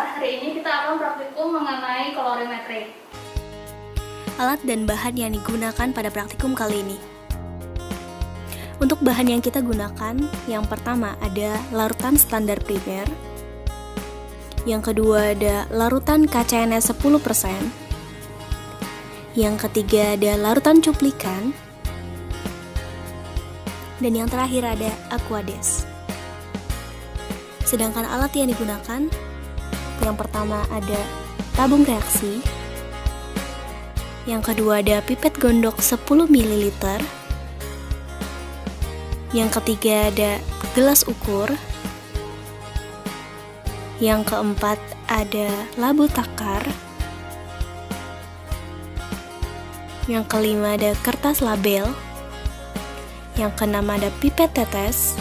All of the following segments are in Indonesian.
Dasar. Hari ini kita akan praktikum mengenai kolorimetri. Alat dan bahan yang digunakan pada praktikum kali ini. Untuk bahan yang kita gunakan, yang pertama ada larutan standar primer, yang kedua ada larutan KCNS 10%, yang ketiga ada larutan cuplikan, dan yang terakhir ada Aquades. Sedangkan alat yang digunakan, yang pertama ada tabung reaksi, yang kedua ada pipet gondok 10 ml, yang ketiga ada gelas ukur, yang keempat ada labu takar, yang kelima ada kertas label, yang keenam ada pipet tetes.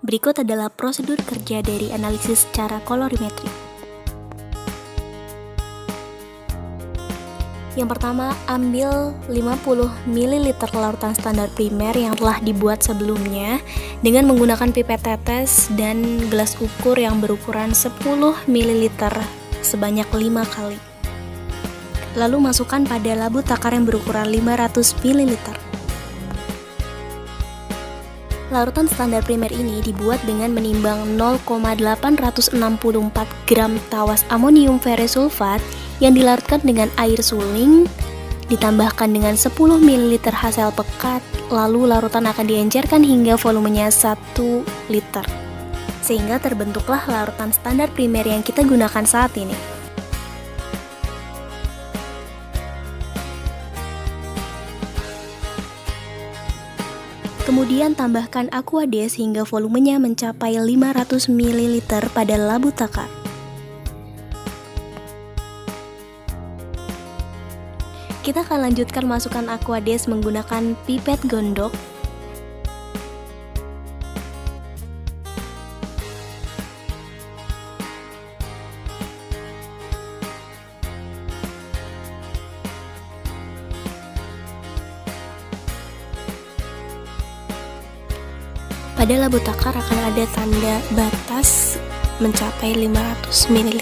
Berikut adalah prosedur kerja dari analisis secara kolorimetri. Yang pertama, ambil 50 ml larutan standar primer yang telah dibuat sebelumnya dengan menggunakan pipet tetes dan gelas ukur yang berukuran 10 ml sebanyak 5 kali. Lalu masukkan pada labu takar yang berukuran 500 ml. Larutan standar primer ini dibuat dengan menimbang 0,864 gram tawas amonium feresulfat yang dilarutkan dengan air suling, ditambahkan dengan 10 ml hasil pekat, lalu larutan akan diencerkan hingga volumenya 1 liter. Sehingga terbentuklah larutan standar primer yang kita gunakan saat ini. Kemudian tambahkan Aquades hingga volumenya mencapai 500 ml pada labu takar. Kita akan lanjutkan masukkan Aquades menggunakan pipet gondok. Pada labu takar akan ada tanda batas mencapai 500 ml.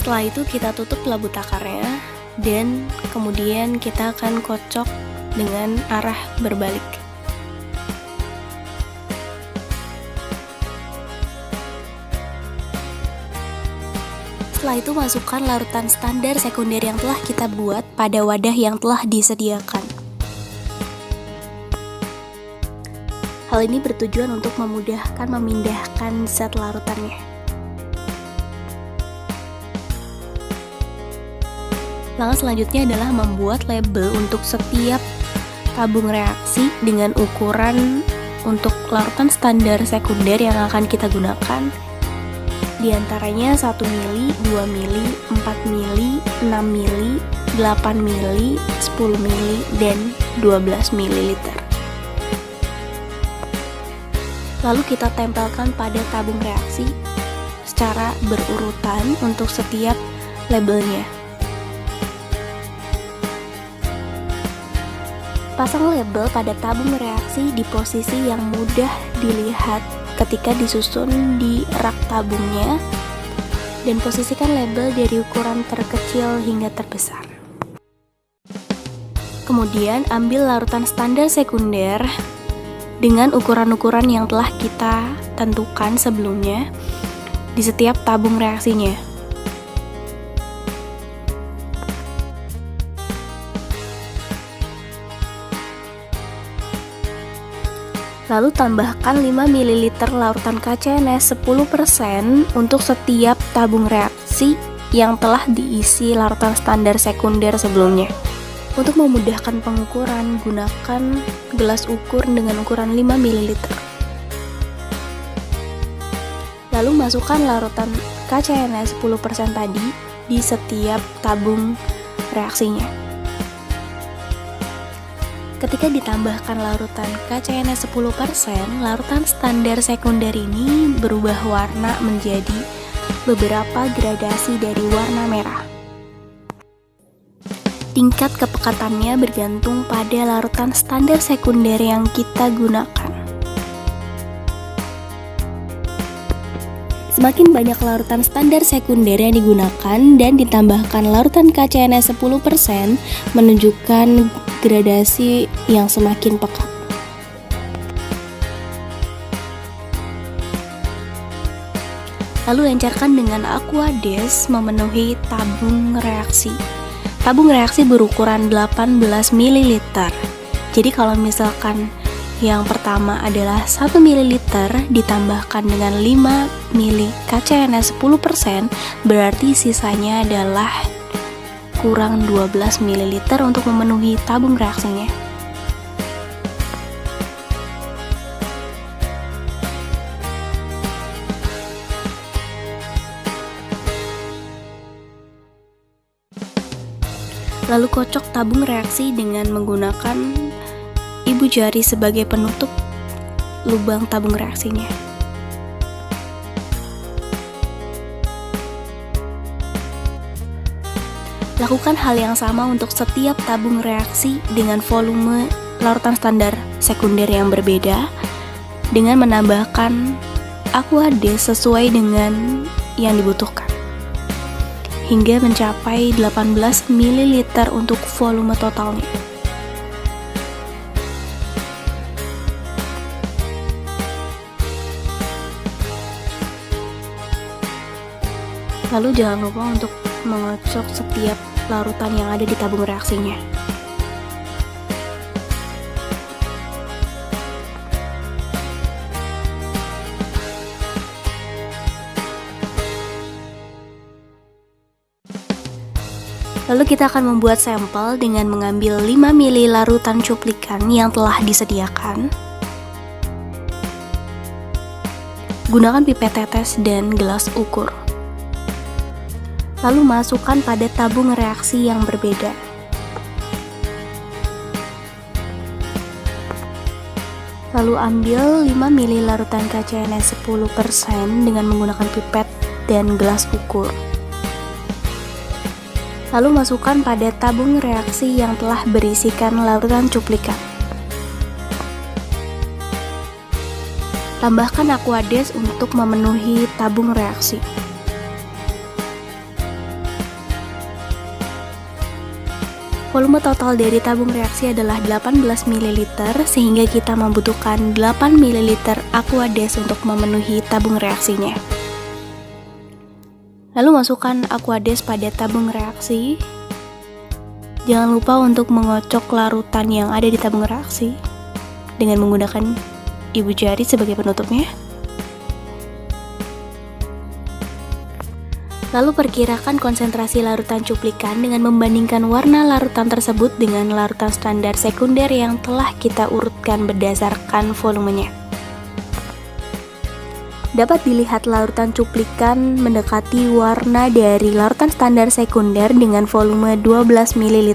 Setelah itu kita tutup labu takarnya dan kemudian kita akan kocok dengan arah berbalik. Setelah itu masukkan larutan standar sekunder yang telah kita buat pada wadah yang telah disediakan. Hal ini bertujuan untuk memudahkan memindahkan zat larutannya. Langkah selanjutnya adalah membuat label untuk setiap tabung reaksi dengan ukuran untuk larutan standar sekunder yang akan kita gunakan. Di antaranya 1 mili, 2 mili, 4 mili, 6 mili, 8 mili, 10 mili, dan 12 ml. Lalu kita tempelkan pada tabung reaksi secara berurutan untuk setiap labelnya. Pasang label pada tabung reaksi di posisi yang mudah dilihat ketika disusun di rak tabungnya, dan posisikan label dari ukuran terkecil hingga terbesar. Kemudian ambil larutan standar sekunder dengan ukuran-ukuran yang telah kita tentukan sebelumnya di setiap tabung reaksinya. Lalu tambahkan 5 ml larutan KCNS 10% untuk setiap tabung reaksi yang telah diisi larutan standar sekunder sebelumnya. Untuk memudahkan pengukuran, gunakan gelas ukur dengan ukuran 5 ml. Lalu masukkan larutan KCNS 10% tadi di setiap tabung reaksinya. Ketika ditambahkan larutan KCNS 10%, larutan standar sekunder ini berubah warna menjadi beberapa gradasi dari warna merah. Tingkat kepekatannya bergantung pada larutan standar sekunder yang kita gunakan. Semakin banyak larutan standar sekunder yang digunakan dan ditambahkan larutan KCNS 10% menunjukkan gradasi yang semakin pekat. Lalu lancarkan dengan Aquades memenuhi tabung reaksi. Tabung reaksi berukuran 18 ml. Jadi kalau misalkan yang pertama adalah 1 ml ditambahkan dengan 5 ml KCNS 10%, berarti sisanya adalah kurang 12 ml untuk memenuhi tabung reaksinya. Lalu kocok tabung reaksi dengan menggunakan ibu jari sebagai penutup lubang tabung reaksinya. Lakukan hal yang sama untuk setiap tabung reaksi dengan volume larutan standar sekunder yang berbeda dengan menambahkan Aquades sesuai dengan yang dibutuhkan, hingga mencapai 18 ml untuk volume totalnya. Lalu jangan lupa untuk mengocok setiap larutan yang ada di tabung reaksinya. Lalu kita akan membuat sampel dengan mengambil 5 ml larutan cuplikan yang telah disediakan. Gunakan pipet tetes dan gelas ukur. Lalu masukkan pada tabung reaksi yang berbeda. Lalu ambil 5 ml larutan KCNS 10% dengan menggunakan pipet dan gelas ukur. Lalu masukkan pada tabung reaksi yang telah berisikan larutan cuplikan. Tambahkan Aquades untuk memenuhi tabung reaksi. Volume total dari tabung reaksi adalah 18 ml, sehingga kita membutuhkan 8 ml Aquades untuk memenuhi tabung reaksinya. Lalu masukkan Aquades pada tabung reaksi. Jangan lupa untuk mengocok larutan yang ada di tabung reaksi dengan menggunakan ibu jari sebagai penutupnya. Lalu perkirakan konsentrasi larutan cuplikan dengan membandingkan warna larutan tersebut dengan larutan standar sekunder yang telah kita urutkan berdasarkan volumenya. Dapat dilihat larutan cuplikan mendekati warna dari larutan standar sekunder dengan volume 12 ml.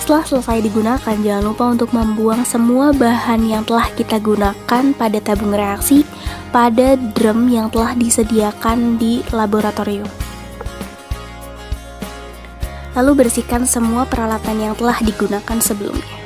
Setelah selesai digunakan, jangan lupa untuk membuang semua bahan yang telah kita gunakan pada tabung reaksi pada drum yang telah disediakan di laboratorium. Lalu bersihkan semua peralatan yang telah digunakan sebelumnya.